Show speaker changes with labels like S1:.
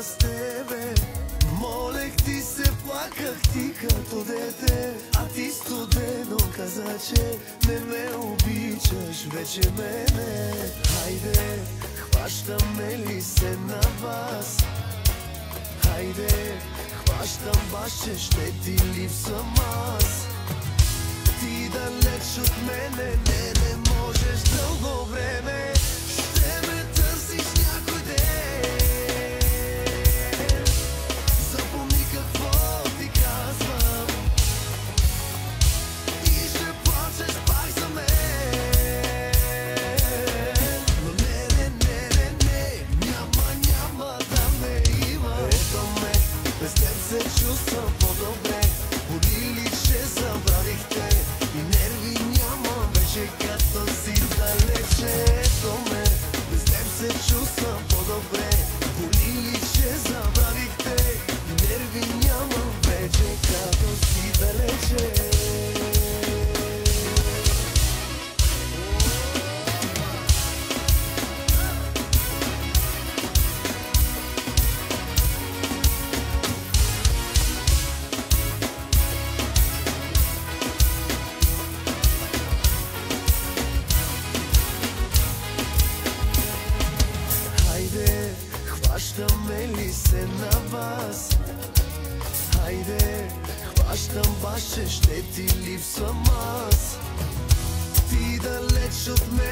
S1: с тебе. Молех ти се, плаках ти като дете, а ти студено каза, че не ме обичаш вече мене. Хайде, хващаме ли се на вас? Хайде, хващам вас, че ще ти липсвам аз. Ти далеч от мене, не можеш дълго време. Ще ме търсиш някой ден. Запомни какво ти казвам и ще плачеш пак за мен. Но не, няма да ме има. Ето ме, без теб се чувствам по-добре. Боли ли, че забравих те и нерви нямам вече, като си далече. Ето ме, без теб се чувствам по-добре. Боли ли, че забравих те и нерви нямам вече, като си далече. Хайде, хващаме ли се на вас? Хайде, хващам вас, че ще ти липсвам аз. Ти далеч от мен.